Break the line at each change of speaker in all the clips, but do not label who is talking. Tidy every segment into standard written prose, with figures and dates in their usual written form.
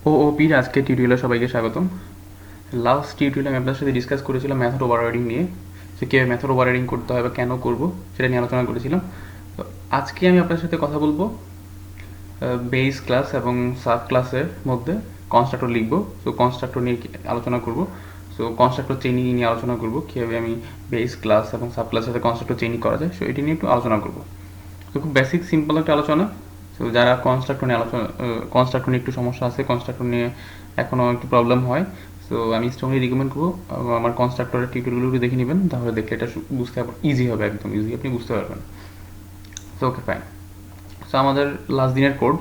ওওপির আজকে টিউটোরিয়ালে সবাইকে স্বাগতম। লাস্ট টিউটোরিয়ালে আমি আপনার সাথে ডিসকাস করেছিলাম মেথড ওভাররাইডিং নিয়ে, যে কীভাবে মেথড ওভাররাইডিং করতে হয় বা কেন করব সেটা নিয়ে আলোচনা করেছিলাম। তো আজকে আমি আপনার সাথে কথা বলবো বেস ক্লাস এবং সাব ক্লাসের মধ্যে কনস্ট্রাক্টর লিখবো। সো কনস্ট্রাক্টর নিয়ে আলোচনা করব। সো কনস্ট্রাক্টর চেইনিং নিয়ে আলোচনা করব, কীভাবে আমি বেস ক্লাস এবং সাব ক্লাসের সাথে কনস্ট্রাক্টর চেইনিং করা যায়, সো এটি নিয়ে একটু আলোচনা করব। তো খুব বেসিক সিম্পল একটা আলোচনা। তো যারা কনস্ট্রাক্টর নিয়ে কনস্ট্রাক্টর নিয়ে একটু সমস্যা আছে, কনস্ট্রাক্টর নিয়ে এখনও একটু প্রবলেম হয়, সো আমি স্ট্রংলি রিকমেন্ড করবো আমার কনস্ট্রাক্টরের টিউটোরিয়ালগুলো একটু দেখে নেবেন, তাহলে দেখলে এটা বুঝতে ইজি হবে, একদম ইজি আপনি বুঝতে পারবেন। So okay fine. সো আমাদের লাস্ট দিনের কোড,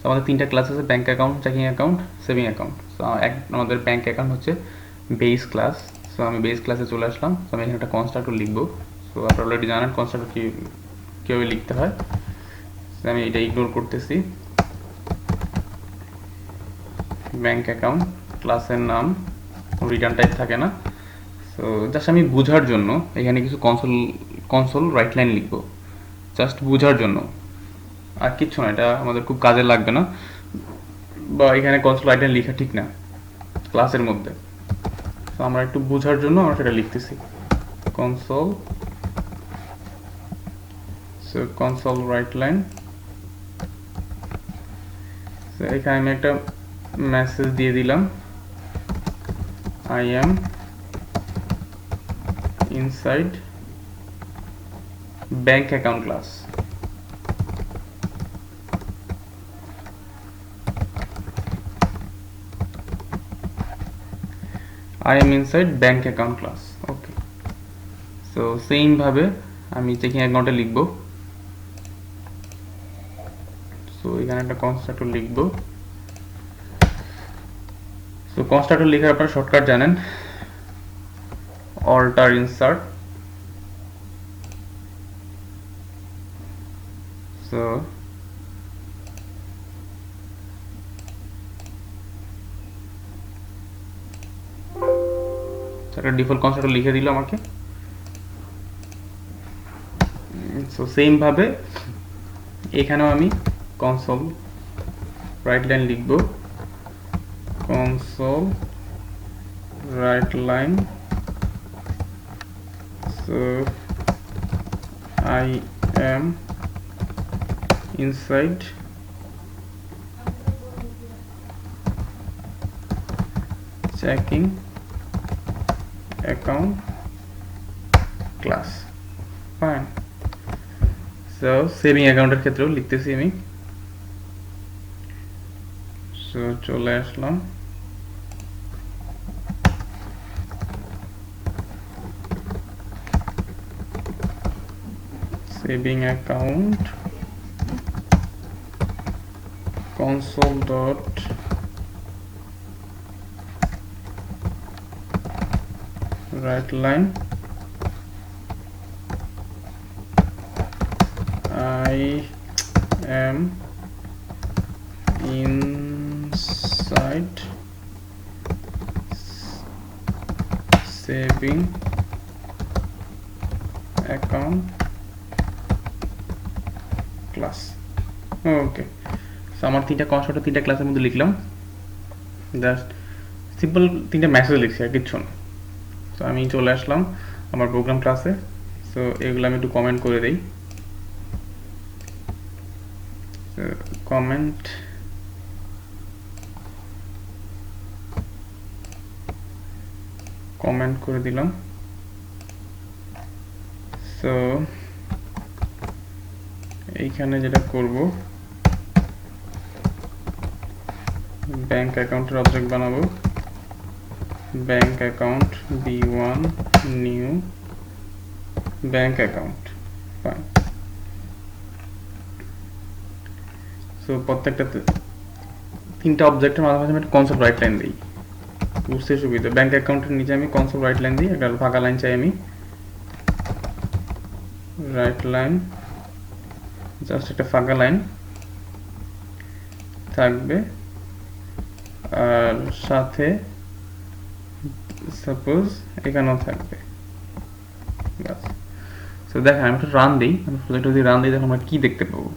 আমাদের তিনটা ক্লাস আছে: bank account, checking account, saving account. So আমাদের ব্যাঙ্ক অ্যাকাউন্ট হচ্ছে বেস ক্লাস। সো আমি বেস ক্লাসে চলে আসলাম। সো আমি এখানে একটা কনস্ট্রাক্টর লিখবো। সো আপনারা অলরেডি জানেন কনস্ট্রাক্টর কীভাবে লিখতে হয়। আমি এটা ইগনোর করতেছি। ব্যাঙ্ক অ্যাকাউন্ট, ক্লাসের নাম, রিটার্ন টাইপ থাকে না। সো জাস্ট আমি বোঝার জন্য এখানে কিছু কনসোল রাইট লাইন লিখবো, জাস্ট বোঝার জন্য, আর কিচ্ছু না। এটা আমাদের খুব কাজে লাগবে না, বা এখানে কনসোল রাইট লাইন লেখা ঠিক না ক্লাসের মধ্যে। তো আমরা একটু বোঝার জন্য আমরা সেটা লিখতেছি console. So console write line. So এখানে আমি একটা মেসেজ দিয়ে দিলাম, I am inside bank account class. I am inside bank account class. Okay. So same ভাবে আমি চেকিং অ্যাকাউন্টে লিখবো। সো এখানে একটা কনস্ট্রাক্টর লিখবো। সো কনস্ট্রাক্টর লেখার আপনারা শর্টকাট জানেন, অল্টার ইনসার্ট। সো একটা ডিফল্ট কনস্ট্রাক্টর লিখে দিল আমাকে। সো সেম ভাবে এখানেও আমি কনসোল রাইট লাইন লিখবো, কনসোল রাইট লাইন। সো I am inside checking account class. Fine. So saving অ্যাকাউন্টের ক্ষেত্রেও লিখতেছি আমি। সো চলে আসলাম। Saving account console dot right line I am inside saving account class. Okay, so আমার তিনটা কনস্ট্রাক্টর তিনটা ক্লাসের মধ্যে লিখলাম, জাস্ট সিম্পল তিনটা মেসেজ লিখছি আর কিচ্ছু না। তো আমি চলে আসলাম আমার প্রোগ্রাম ক্লাসে। সো এগুলো আমি একটু কমেন্ট করে দিই। কমেন্ট করে দিলাম। সো এইখানে যেটা করব, ব্যাঙ্ক অ্যাকাউন্টের অবজেক্ট বানাবো, bank account b1 new bank account. Fine. So প্রত্যেকটাতে তিনটা অবজেক্টের মাঝামাঝি আমি একটা কনসোল রাইট লাইন দিই, বুঝতে সুবিধা। ব্যাঙ্ক অ্যাকাউন্টের নিচে আমি কনসোল রাইট লাইন দিই, একটা ফাঁকা লাইন চাই আমি, রাইট লাইন, জাস্ট একটা ফাঁকা লাইন থাকবে, আর সাথে সাপোজ এখানেও থাকবে। সো দেখেন আমি একটা রান দিই, আমি প্রজেক্ট যদি রান দিই তখন আমরা কি দেখতে পাবো।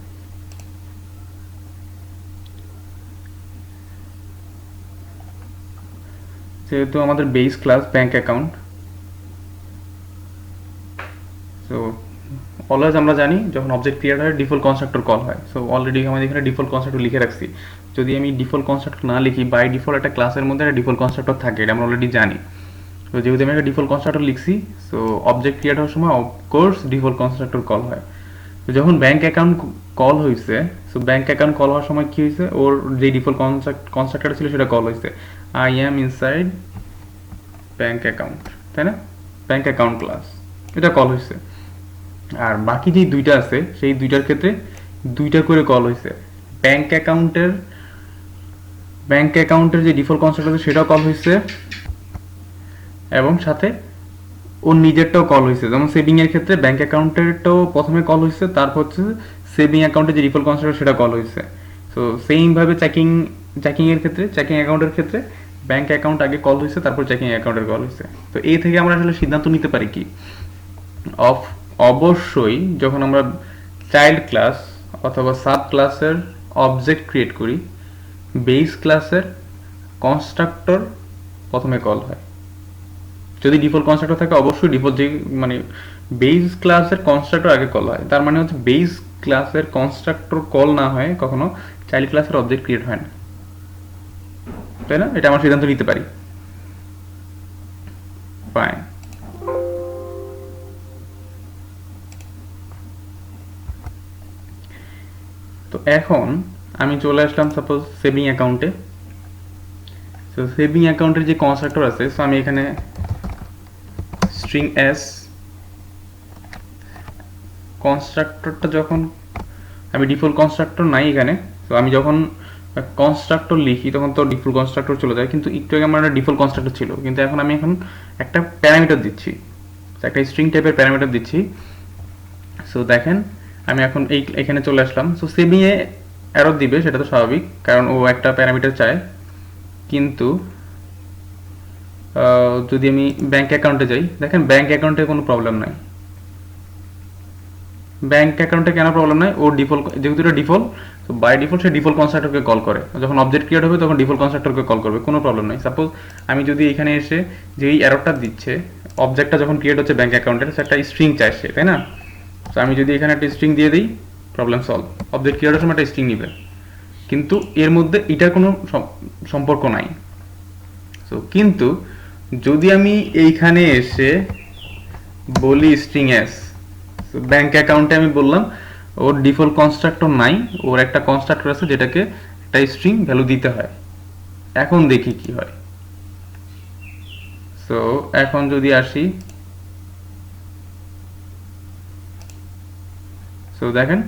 যেহেতু আমাদের base class bank account, so always আমরা জানি যখন অবজেক্ট ক্রিয়েট হয় ডিফল্ট কনস্ট্রাক্টর কল হয়। সো অলরেডি আমাদের এখানে ডিফল্ট কনস্ট্রাক্টর লিখে রাখছি। যদি আমি ডিফল্ট কনস্ট্রাক্টর না লিখি, বাই ডিফল্ট একটা ক্লাসের মধ্যে একটা ডিফল্ট কনস্ট্রাক্টর থাকে, এটা আমরা অলরেডি জানি। তো যেহেতু আমি একটা ডিফল্ট কনস্ট্রাক্টর লিখছি, সো অবজেক্ট ক্রিয়েট হওয়ার সময় অফকোর্স ডিফল্ট কনস্ট্রাক্টর কল হয়। তো যখন ব্যাংক অ্যাকাউন্ট কল হয়েছে, সো ব্যাংক অ্যাকাউন্ট কল হওয়ার সময় কী হয়েছে, ওর যে ডিফল্ট কনস্ট্রাক্টর ছিল সেটা কল হয়েছে, I am inside bank account, তাই না? ব্যাংক অ্যাকাউন্ট ক্লাস, এটা কল হয়েছে। আর বাকি যে দুইটা আছে সেই দুইটার ক্ষেত্রে দুইটা করে কল হয়েছে। ব্যাংক অ্যাকাউন্টের যে ডিফল্ট কনস্ট্রাক্টর আছে সেটাও কল হয়েছে, এবং সাথে ওর নিজেরটাও কল হয়েছে। যেমন সেভিং এর ক্ষেত্রে ব্যাংক অ্যাকাউন্টেরটাও প্রথমে কল হয়েছে, তারপর হচ্ছে সেভিং অ্যাকাউন্টের যে ডিফল্ট কনস্ট্রাক্টর সেটা কল হয়েছে। সো সেইমভাবে চেকিং এর ক্ষেত্রে, চেকিং অ্যাকাউন্টের ক্ষেত্রে ব্যাংক অ্যাকাউন্ট আগে কল হয়েছে, তারপর চেকিং অ্যাকাউন্টের কল হয়েছে। তো এই থেকে আমরা আসলে সিদ্ধান্ত নিতে পারি কি, অবশ্যই যখন আমরা চাইল্ড ক্লাস অথবা সাব ক্লাসের অবজেক্ট ক্রিয়েট করি, বেস ক্লাসের কনস্ট্রাক্টর প্রথমে কল হয়। যদি ডিফল্ট কনস্ট্রাক্টর থাকে অবশ্যই ডিফল্ট যে মানে বেস ক্লাসের কনস্ট্রাক্টর আগে কল হয়। তার মানে হচ্ছে বেস ক্লাসের কনস্ট্রাক্টর কল না হয় কখনো চাইল্ড ক্লাসের অবজেক্ট ক্রিয়েট হয় না, তাই না? এটা আমরা সিদ্ধান্ত নিতে পারি। ফাইন। তো এখন আমি চলে আসলাম সাপোজ সেভিং অ্যাকাউন্টে। তো সেভিং অ্যাকাউন্টের যে কনস্ট্রাক্টর আছে, সো আমি এখানে স্ট্রিং এস কনস্ট্রাক্টরটা, যখন আমি ডিফল্ট কনস্ট্রাক্টর নাই এখানে, তো আমি যখন কনস্ট্রাক্টর লিখি তখন তো ডিফল্ট কনস্ট্রাক্টর চলে যায়, কিন্তু একটু আগে আমার একটা ডিফল্ট কনস্ট্রাক্টর ছিল, কিন্তু এখন আমি একটা প্যারামিটার দিচ্ছি, একটা স্ট্রিং টাইপের প্যারামিটার দিচ্ছি। সো দেখেন আমি এখন এখানে চলে আসলাম। সো সেভিং এ এরর দিবে, সেটা তো স্বাভাবিক, কারণ ও একটা প্যারামিটার চায়। কিন্তু যদি আমি ব্যাংক অ্যাকাউন্টে যাই, দেখেন ব্যাংক অ্যাকাউন্টে কোনো প্রবলেম নাই। ব্যাংক অ্যাকাউন্টে কেন প্রবলেম নাই, ও ডিফল্ট, যেহেতু এটা ডিফল্ট, তো বাই ডিফল্ট সে ডিফল্ট কনস্ট্রাক্টরকে কল করে। যখন অবজেক্ট ক্রিয়েট হবে তখন ডিফল্ট কনস্ট্রাক্টরকে কল করবে, কোনো প্রবলেম নাই। সাপোজ আমি যদি এখানে এসে যেই এররটা দিচ্ছে, অবজেক্টটা যখন ক্রিয়েট হচ্ছে ব্যাংক অ্যাকাউন্টের, সেটা স্ট্রিং চায় সে, তাই না? তো আমি যদি এখানে একটা স্ট্রিং দিয়ে দিই, প্রবলেম সলভ। অবজেক্ট ক্রিয়েটের সময় একটা স্ট্রিং নিবে, কিন্তু এর মধ্যে এটার কোনো সম্পর্ক নাই। সো কিন্তু যদি আমি এইখানে এসে বলি স্ট্রিং এস, ব্যাংক অ্যাকাউন্টে আমি বললাম ওর ডিফল্ট কনস্ট্রাক্টর নাই, ওর একটা কনস্ট্রাক্টর আছে যেটাকে একটা স্ট্রিং ভ্যালু দিতে হয়। এখন দেখি কি হয়। সো এখন যদি আসি, সো দেখেন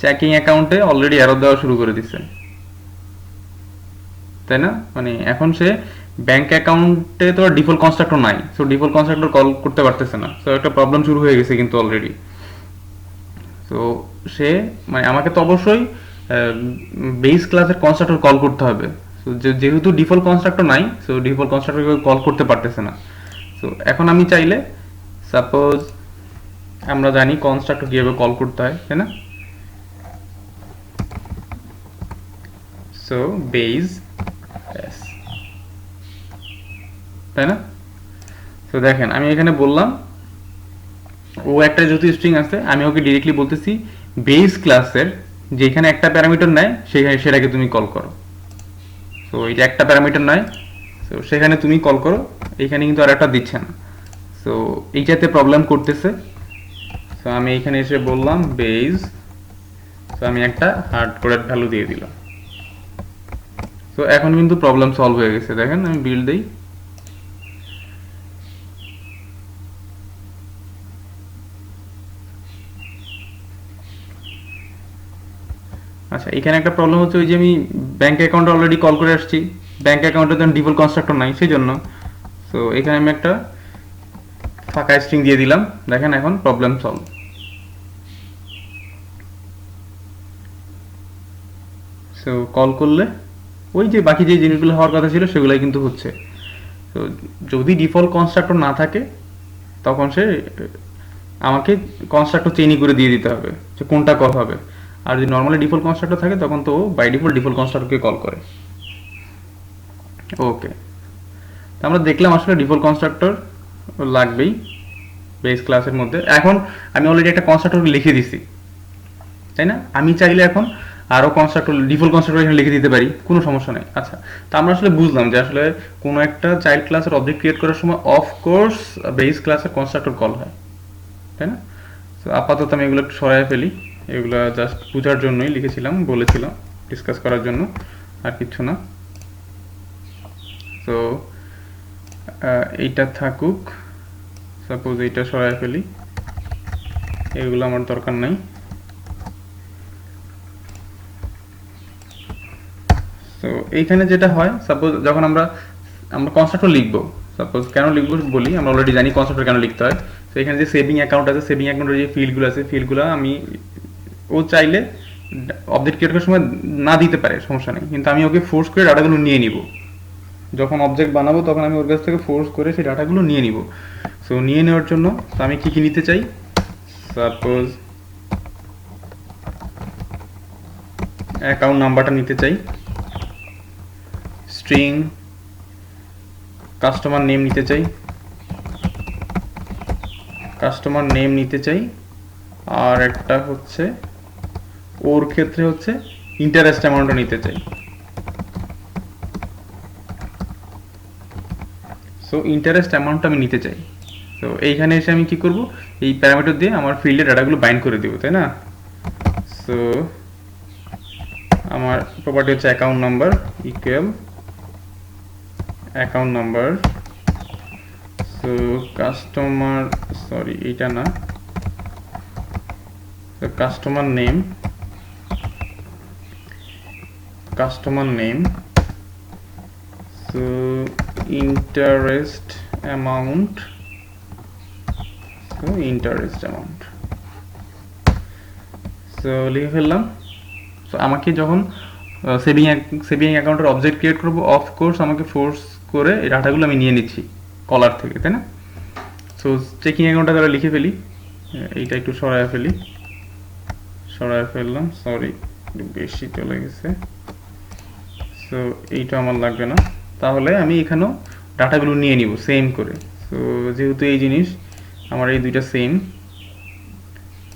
চেকিং অ্যাকাউন্টে অলরেডি এরর দেওয়া শুরু করে দিচ্ছে, তাই না? মানে এখন সে ব্যাংক অ্যাকাউন্টে তো ডিফল্ট কনস্ট্রাক্টর নাই, সো ডিফল্ট কনস্ট্রাক্টর কল করতে পারতেছে না। সো একটা প্রবলেম শুরু হয়ে গেছে কিন্তু অলরেডি। সো সে মানে আমাকে তো অবশ্যই বেস ক্লাসের কনস্ট্রাক্টর কল করতে হবে। সো যেহেতু ডিফল্ট কনস্ট্রাক্টর নাই, সো ডিফল্ট কনস্ট্রাক্টরকে কল করতে পারতেছে না। সো এখন আমি চাইলে, সাপোজ আমরা জানি কনস্ট্রাক্টর কীভাবে কল করতে হয়, তাই না? সো বেস এস, তাই না? তো দেখেন আমি এখানে বললাম ও একটা যেহেতু স্ট্রিং আছে, আমি ওকে ডিরেক্টলি বলতেছি বেস ক্লাসের যেখানে একটা প্যারামিটার নেয় সেটাকে তুমি কল করো। তো এটা একটা প্যারামিটার নয়, তো সেখানে তুমি কল করো, এইখানে কিন্তু আর একটা দিচ্ছে না। সো এইটাতে প্রবলেম করতেছে। সো আমি এখানে এসে বললাম বেস, তো আমি একটা হার্ড কোডেড ভ্যালু দিয়ে দিলাম। তো এখন কিন্তু প্রবলেম সলভ হয়ে গেছে। দেখেন আমি বিল্ড দিই, আচ্ছা এখানে একটা প্রবলেম হচ্ছে, ওই যে আমি ব্যাংক অ্যাকাউন্টে অলরেডি কল করে আসছি, ব্যাংক অ্যাকাউন্টে তো ডিফল্ট কনস্ট্রাক্টর নাই সেই জন্য। সো এখানে আমি একটা ফাঁকা স্ট্রিং দিয়ে দিলাম, দেখেন এখন প্রবলেম সলভ। সো কল করলে ওই যে বাকি যে জিনিসগুলো হওয়ার কথা ছিল সেগুলোই কিন্তু হচ্ছে। তো যদি ডিফল্ট কনস্ট্রাক্টর না থাকে তখন সে আমাকে কনস্ট্রাক্টর চেইনই করে দিয়ে দিতে হবে যে কোনটা কল হবে। আর যদি নর্মালি ডিফল্ট কনস্ট্রাক্টর থাকে তখন তো বাই ডিফল্ট ডিফল্ট কনস্ট্রাক্টরকে কল করে। ওকে, তো আমরা দেখলাম আসলে ডিফল্ট কনস্ট্রাক্টর লাগবেই বেস ক্লাসের মধ্যে। এখন আমি অলরেডি একটা কনস্ট্রাক্টর লিখে দিছি, তাই না? আমি চাইলে এখন আরও কনস্ট্রাক্টর, ডিফল্ট কনস্ট্রাক্টর এখানে লিখে দিতে পারি, কোনো সমস্যা নেই। আচ্ছা, তো আমরা আসলে বুঝলাম যে আসলে কোনো একটা চাইল্ড ক্লাসের অবজেক্ট ক্রিয়েট করার সময় অফকোর্স বেস ক্লাসের কনস্ট্রাক্টর কল হয়, তাই না? তো আপাতত আমি এগুলো একটু সরাই ফেলি, এগুলো জাস্ট বোঝার জন্যই লিখেছিলাম, বলেছিলাম ডিসকাস করার জন্য, আর কিছু না। তো এইটা থাকুক, সাপোজ এইটা সরাই ফেলি, এগুলো আমার দরকার নাই। তো এইখানে যেটা হয়, সাপোজ যখন আমরা কনস্ট্রাক্টর লিখবো, সাপোজ কেন লিখবো বলি, আমরা অলরেডি জানি কনস্ট্রাক্টর কেন লিখতে হয়। তো এখানে যে সেভিং অ্যাকাউন্ট আছে, সেভিং অ্যাকাউন্টের যে ফিল্ডগুলো আছে, ফিল্ডগুলো আমি ও চাইলে অবজেক্ট ক্রিয়েট করার সময় না দিতে পারে, সমস্যা নেই, কিন্তু আমি ওকে ফোর্স করে ডাটাগুলো নিয়ে নিব। যখন অবজেক্ট বানাবো তখন আমি ওর কাছ থেকে ফোর্স করে সেই ডাটাগুলো নিয়ে নিব। সো নিয়ে নেওয়ার জন্য আমি কি কি নিতে চাই, সাপোজ অ্যাকাউন্ট নাম্বারটা নিতে চাই, স্ট্রিং কাস্টমার নেম নিতে চাই, কাস্টমার নেম নিতে চাই, আর একটা হচ্ছে ওর ক্ষেত্রে হচ্ছে ইন্টারেস্ট অ্যামাউন্টটা নিতে চাই। সো ইন্টারেস্ট অ্যামাউন্টটা আমি নিতে চাই। তো এইখানে এসে আমি কি করব, এই প্যারামিটার দিয়ে আমার ফিল্ডে ডাটাগুলো বাইন্ড করে দেবো, তাই না? সো আমার প্রপার্টি হচ্ছে account number equal account number. So customer, sorry এটা না, customer name, customer name, so interest amount, so interest amount. So লিখে ফেললাম। সো আমাকে যখন সেভিং অ্যাকাউন্টের অবজেক্ট ক্রিয়েট করবো, অফকোর্স আমাকে ফোর্স করে এই ডাটাগুলো আমি নিয়ে নিচ্ছি কলার থেকে, তাই না? সো চেকিং অ্যাকাউন্টটা তাহলে লিখে ফেলি, এইটা একটু সরায় ফেলি, সরায় ফেললাম, সরি একটু বেশি চলে গেছে। সো এইটা আমার লাগবে না, তাহলে আমি এখানেও ডাটাগুলো নিয়ে নিব সেম করে। সো যেহেতু এই জিনিস আমার এই দুইটা সেম,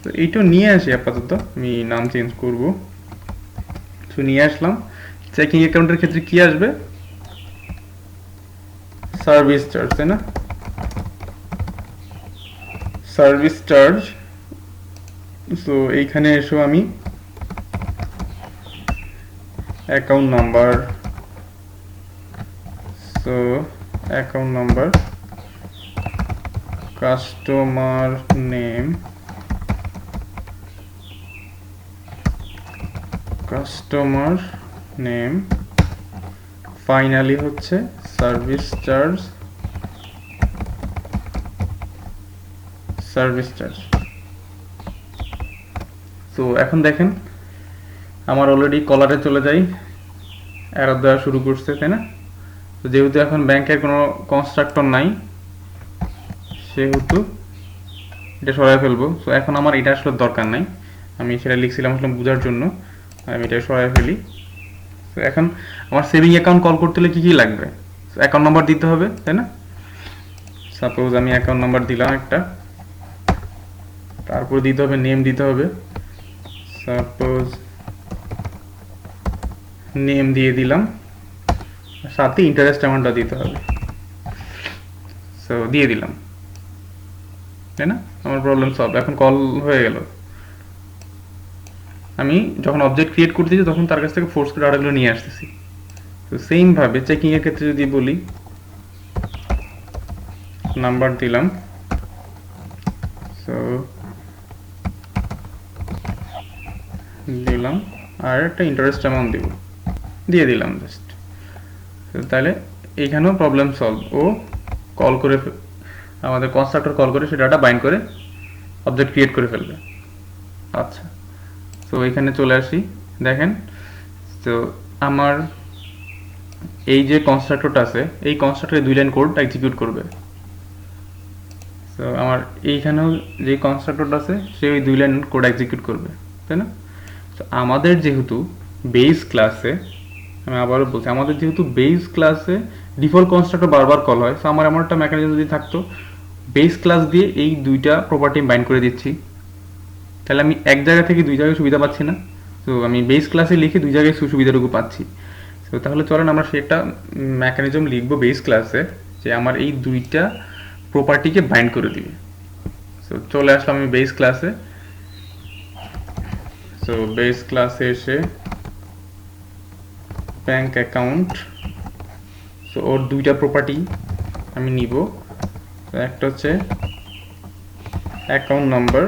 তো এইটাও নিয়ে আসি আপাতত, আমি নাম চেঞ্জ করব। সো নিয়ে আসলাম। চেকিং অ্যাকাউন্টের ক্ষেত্রে কি আসবে, সার্ভিস চার্জ, তাই না? Service charge. সো এইখানে এসো আমি account number, so account number, customer name, customer name, finally হচ্ছে সার্ভিস চার্জ, সার্ভিস চার্জ। তো এখন দেখেন আমার অলরেডি কলারে চলে যাই, এরর দেওয়া শুরু করছে, তাই না? তো যেহেতু এখন ব্যাংকের কোনো কনস্ট্রাক্টর নাই, সেহেতু এটা সরাই ফেলবো। সো এখন আমার এটা আসলে দরকার নাই, আমি সেটা লিখছিলাম আসলে বোঝার জন্য, আমি এটা সরাই ফেলি। তো এখন আমার সেভিং অ্যাকাউন্ট কল করতে হলে কী কী লাগবে, অ্যাকাউন্ট নাম্বার দিতে হবে, তাই না? সাপোজ আমি অ্যাকাউন্ট নাম্বার দিলাম একটা, তারপর দিতে হবে নেম দিতে হবে, সাপোজ নেম দিয়ে দিলাম, সাথে ইন্টারেস্ট অ্যামাউন্টটা দিতে হবে। সো দিয়ে দিলাম, তাই না? আমার প্রবলেম সলভ, এখন কল হয়ে গেল। আমি যখন অবজেক্ট ক্রিয়েট করতেছি তখন তার কাছ থেকে ফোর্স করে ডাটাগুলো নিয়ে আসতেছি। তো সেমভাবে চেকিংয়ের ক্ষেত্রে যদি বলি, নাম্বার দিলাম, সো দিলাম, আর একটা ইন্টারেস্ট অ্যামাউন্ট দিব, দিয়ে দিলাম জাস্ট। তাহলে এইখানেও প্রবলেম সলভ, ও কল করে আমাদের কনস্ট্রাক্টর কল করে সে ডাটা বাইন্ড করে অবজেক্ট ক্রিয়েট করে ফেলবে। আচ্ছা, তো এখানে চলে আসি, দেখেন তো আমার এই যে কনস্ট্রাক্টরটা আছে, এই কনস্ট্রাক্টরে 2 লাইন কোড এক্সিকিউট করবে। তো আমার এইখানেও যে কনস্ট্রাক্টরটা আছে সে ওই 2 লাইন কোড এক্সিকিউট করবে, তাই না? তো আমাদের যেহেতু বেস ক্লাসে আমি আবারও বলছি, আমাদের যেহেতু বেস ক্লাসে ডিফল্ট কনস্ট্রাক্টর বারবার কল হয়, সো আমার এমন একটা মেকানিজম যদি থাকতো বেস ক্লাস দিয়ে এই দুইটা প্রপার্টি বাইন্ড করে দিচ্ছি, তাহলে আমি এক জায়গা থেকে দুই জায়গায় সুবিধা পাচ্ছি না। তো আমি বেস ক্লাসে লিখে দুই জায়গায় সুবিধাটুকু পাচ্ছি। তো তাহলে চলেন আমরা সেটা মেকানিজম লিখবো বেস ক্লাসে, যে আমার এই দুইটা প্রপার্টিকে বাইন্ড করে দিবে। সো চলে আসলাম আমি বেস ক্লাসে। সো বেস ক্লাসে এসে ব্যাংক অ্যাকাউন্ট, সো ওর দুইটা প্রপার্টি আমি নিব। একটা হচ্ছে অ্যাকাউন্ট নাম্বার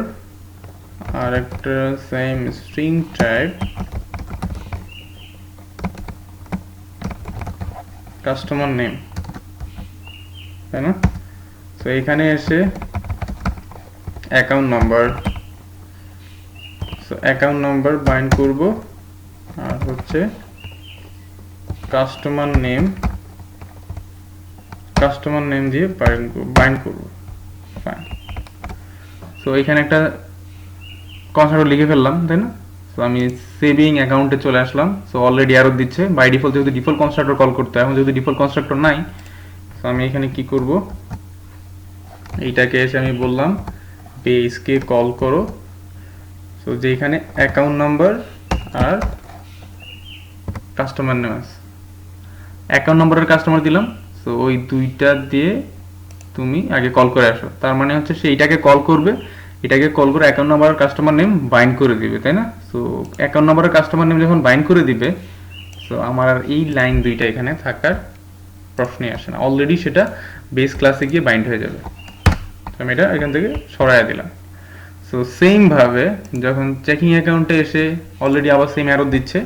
আর একটা same string type customer name, তাই না? তো এখানে এসে account number, so account number bind করব আর হচ্ছে কাস্টমার নেম দিয়ে বাইন্ড করব। ফাইন। সো এখানে একটা কনস্ট্রাক্টর লিখে ফেললাম, তাই না? সো আমি সেভিং অ্যাকাউন্টে চলে আসলাম। সো অলরেডি এরর দিচ্ছে, বাই ডিফল্ট যেহেতু ডিফল্ট কনস্ট্রাক্টর কল করতে হয়, এখন যেহেতু ডিফল্ট কনস্ট্রাক্টর নাই, সো আমি এখানে কি করব, এইটাকে এসে আমি বললাম বেসকে কল করো। সো যেখানে অ্যাকাউন্ট নাম্বার আর কাস্টমার নেম আছে, অ্যাকাউন্ট নাম্বারের কাস্টমার দিলাম। সো ওই দুইটা দিয়ে তুমি আগে কল করে আসো, তার মানে হচ্ছে সে এটাকে কল করবে, এটাকে কল করে অ্যাকাউন্ট নাম্বার আর কাস্টমার নেম বাইন্ড করে দিবে, তাই না? সো অ্যাকাউন্ট নাম্বার আর কাস্টমার নেম যখন বাইন্ড করে দিবে, সো আমার আর এই লাইন দুইটা এখানে থাকার প্রশ্নই আসে না, অলরেডি সেটা বেস ক্লাসে গিয়ে বাইন্ড হয়ে যাবে। আমি এটা এখান থেকে সরাই দিলাম। সো সেম ভাবে যখন চেকিং অ্যাকাউন্টে এসে অলরেডি আবার সেম এরর দিচ্ছে,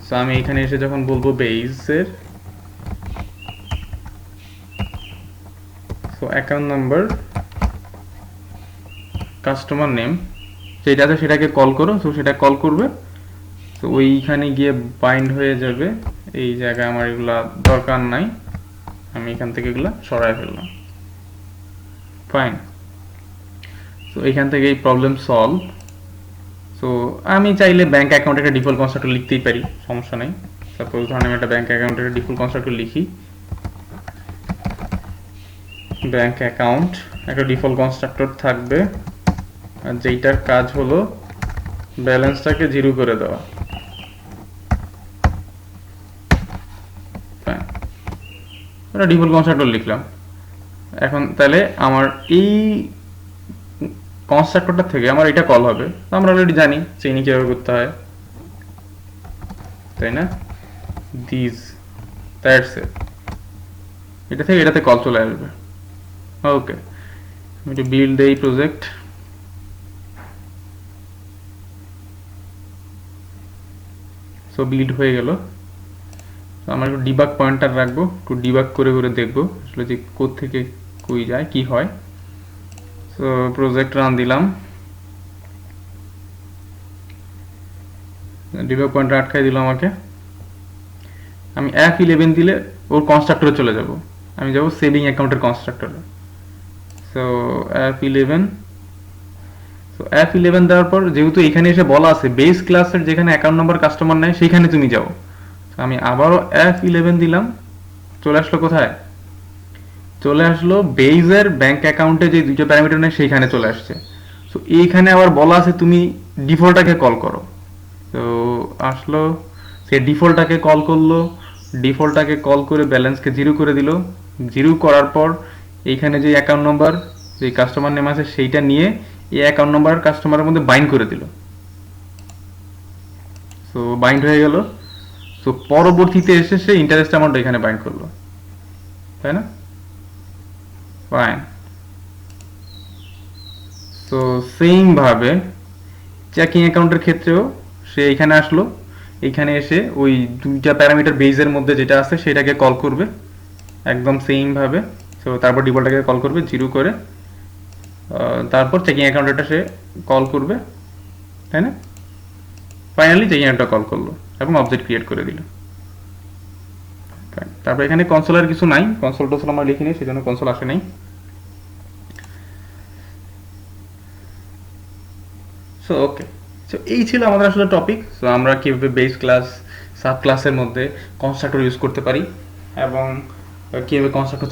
সো আমি এখানে এসে যখন বলবো বেসের so account number customer name যেটা আছে সেটাকে কল করো, সো সেটা কল করবে। তো ওইখানে গিয়ে বাইন্ড হয়ে যাবে, এই জায়গায় আমার এগুলা দরকার নাই, আমি এখান থেকে এগুলা সরাই ফেললাম। ফাইন। সো এখান থেকে এই প্রবলেম সলভ। সো আমি চাইলে ব্যাংক অ্যাকাউন্টে একটা ডিফল্ট কনস্ট্রাক্টর লিখতেই পারি, সমস্যা নেই। সাপোজ ধরেন আমি একটা ব্যাংক অ্যাকাউন্টের ডিফল্ট কনস্ট্রাক্টর লিখি, ব্যাংক অ্যাকাউন্ট একটা ডিফল্ট কনস্ট্রাক্টর থাকবে, আর যেইটার কাজ হলো ব্যালেন্সটাকে জিরো করে দেওয়া। একটা ডিফল্ট কনস্ট্রাক্টর লিখলাম। এখন তাহলে আমার এই কনস্ট্রাক্টরটা থেকে আমার এটা কল হবে, আমরা অলরেডি জানি চেইনিং কিভাবে করতে হয়, তাই না? দিস দ্যাটস ইট, এটা থেকে এটাতে কল চলে আসবে। ওকে, আমি একটু বিল্ড এই প্রজেক্ট। সো বিল্ড হয়ে গেল। আমরা একটু ডিবাগ পয়েন্টার রাখবো, একটু ডিবাগ করে করে দেখবো আসলে যে কোথা থেকে কই যায় কি হয়। সো প্রজেক্ট রান দিলাম, ডিবাগ পয়েন্টার আটকাই দিল আমাকে। আমি F11 দিলে ওর কনস্ট্রাক্টরে চলে যাব, আমি যাব সেভিং অ্যাকাউন্টের কনস্ট্রাক্টরে। সো F11, সো F11 দেওয়ার পর যেহেতু এখানে এসে বলা আছে বেস ক্লাসের যেখানে অ্যাকাউন্ট নাম্বার কাস্টমার নেয় সেখানে তুমি যাও, আমি আবারও F11 দিলাম। চলে আসলো কোথায়? চলে আসলো বেইজের ব্যাংক অ্যাকাউন্টে যে দুইটা প্যারামিটার নেয় সেইখানে চলে আসছে। সো এইখানে আবার বলা আছে তুমি ডিফল্টটাকে কল করো। তো আসলো, সে ডিফল্টটাকে কল করলো, ডিফল্টটাকে কল করে ব্যালেন্সকে জিরো করে দিল। জিরো করার পর এইখানে যে অ্যাকাউন্ট নাম্বার যে কাস্টমার নেম আছে সেইটা নিয়ে এই অ্যাকাউন্ট নাম্বার কাস্টমারের মধ্যে বাইন্ড করে দিল। সো বাইন্ড হয়ে গেল। সো পরবর্তীতে এসে সে ইন্টারেস্ট অ্যামাউন্ট এখানে বাইন্ড করলো, তাই না? ফাইন। সো সেম ভাবে চেকিং অ্যাকাউন্টের ক্ষেত্রেও সে এখানে আসলো, এখানে এসে ওই দুইটা প্যারামিটার বেজের মধ্যে যেটা আছে সেটাকে কল করবে একদম সেম ভাবে। সো তারপর ডিফল্টটাকে কল করবে জিরো করে, তারপর চেকিং অ্যাকাউন্টটা সে কল করবে, তাই না? ফাইনালি চেকিং অ্যাকাউন্টটা কল করলো এবং অবজেক্ট ক্রিয়েট করে দিল। তারপর এখানে কনসোলের কিছু নাই, কনসোল টোসল আমরা লিখিনি, সেজন্য কনসোল আসে নাই। সো ওকে, সো এই ছিল আমাদের আসলে টপিক। সো আমরা কিভাবে বেস ক্লাস সাব ক্লাসের মধ্যে কনস্ট্রাক্টর ইউজ করতে পারি, এবং কীভাবে কনস্ট্রাক্টর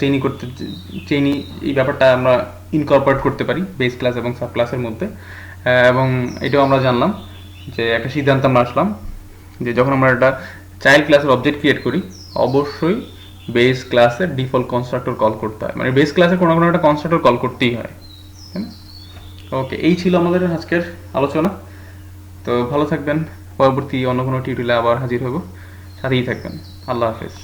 চেইনি এই ব্যাপারটা আমরা ইনকর্পোরেট করতে পারি বেস ক্লাস এবং সাব ক্লাসের মধ্যে। এবং এটাও আমরা জানলাম যে একটা সিদ্ধান্ত আমরা আসলাম যে যখন আমরা একটা চাইল্ড ক্লাসের অবজেক্ট ক্রিয়েট করি অবশ্যই বেস ক্লাসের ডিফল্ট কনস্ট্রাক্টর কল করতে হয়, মানে বেস ক্লাসে কোনো একটা কনস্ট্রাক্টর কল করতেই হয়, তাই না? ওকে, এই ছিল আমাদের আজকের আলোচনা। তো ভালো থাকবেন, পরবর্তী অন্য কোনো টিউটোরিয়ালে আবার হাজির হব, সাথেই থাকবেন। আল্লাহ হাফেজ।